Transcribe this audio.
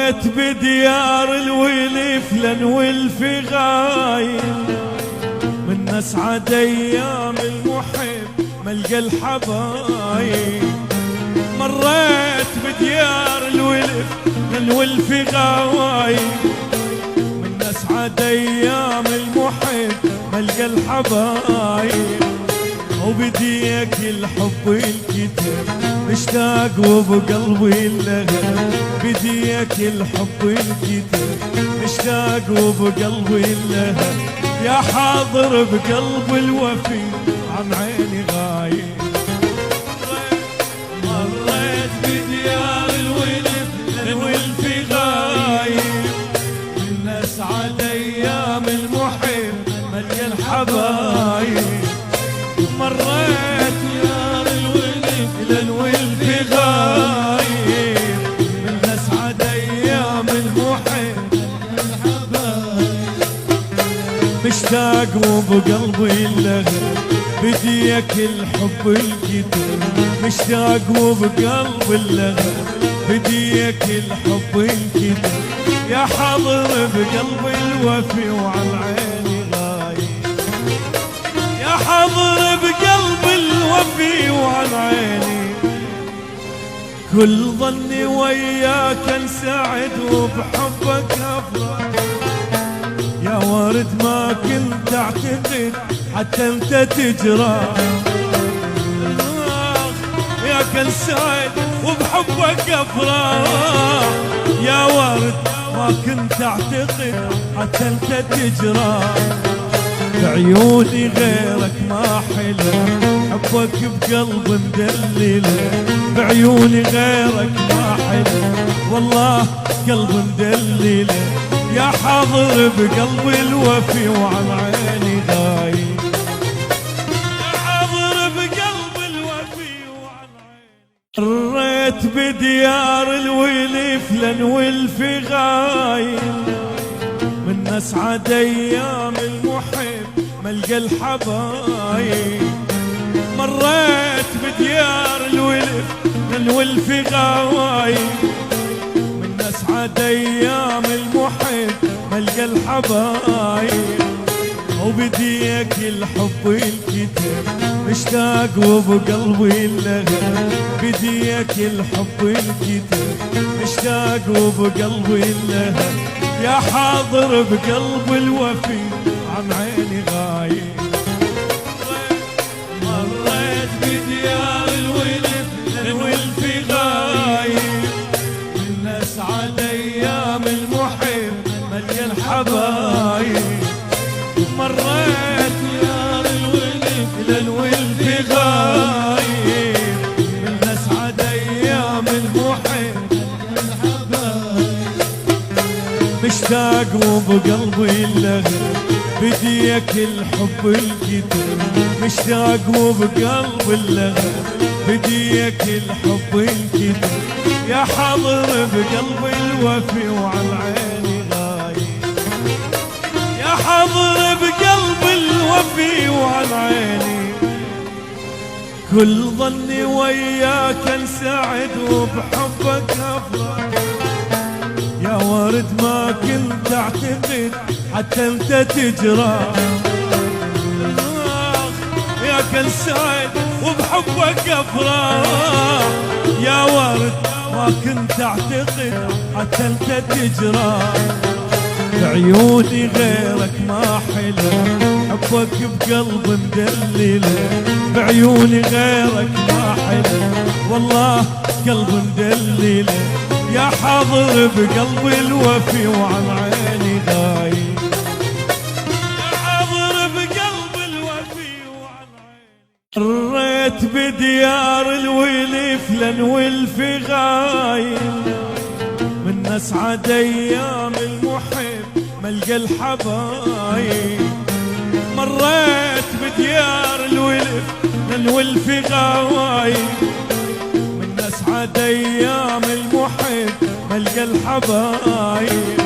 مريت بديار الولف لنول في غايل، من اسعد ايام المحب ملقى الحبايب. مريت بديار الولف لنول في غايل، من اسعد ايام المحب ملقى الحبايب. وبديك الحب الكتب مشتاق وبقلبي اللهب، بديك الحب الكتب مشتاق وبقلبي اللهب. يا حاضر بقلب الوفي عن عيني غايب. مريت بديار الولف الولف غايب، من اسعد ايام المحب ملقى الحبايب. مريت ديار الولف للولف غايب، من اسعد ايام المحب مشتاق وبقلبي اللهب، بديك الحب الكتب مشتاق وبقلب اللهب، بديك الحب الكتب. يا حاضر بقلب الوفي وعن عيني غايب، يا حاضر بقلب الوفي وعن عيني. كل ظني وياك انسعد وبحبك افرح، يا ورد ما كنت اعتقد حتى انت تجرح. وياك انسعد وبحبك افرح، يا ورد ما كنت اعتقد حتى انت تجرح. بعيوني غيرك ما حلم، حبك بقلب مدلله. بعيوني غيرك ما حلم، والله قلب مدلله. يا حاضر بقلب الوفي وعن عيني غايب، يا حاضر بقلب الوفي وعن عيني. مريت بديار الولف لنول في غايب، من اسعد ايام المحب ملقى الحبايب. مريت بديار الولف لنول في غايب، من اسعد ايام المحب ملقى الحبايب. وبديك الحب الكتب مشتاق وبقلبي اللهب، بديك الحب الكتب مشتاق وبقلبي اللهب. يا حاضر بقلب الوفي عن عيني غايب. مريت بديار الولف الولف غايب، من اسعد ايام المحب ملقى الحبايب. مريت ديار الولف للولف غايب، من اسعد ايام المحب مشتاق وبقلبي اللهب، بديك الحب الكتب مشتاق وبقلب اللهب، بديك الحب الكتب. يا حاضر بقلب الوفي وعن عيني غايب، يا حاضر بقلب الوفي وعن عيني. كل ظني وياك انسعد وبحبك افرح، يا ورد ما كنت اعتقد حتى انت تجرح. وياك انسعد وبحبك افرح، يا ورد ما كنت اعتقد حتى انت تجرح. بعيوني غيرك ما حلم، حبك بقلب مدلله. بعيوني غيرك ما حلم، والله قلب مدلله. يا حاضر بقلب الوفي وعن عيني غايب، يا حاضر بقلب الوفي وعن عيني. مريت بديار الولف لنول في غايل، من اسعد ايام المحب ملقى الحبايب. مريت بديار الولف لنول في غايل، من اسعد ايام المحب ملقى الحبايب.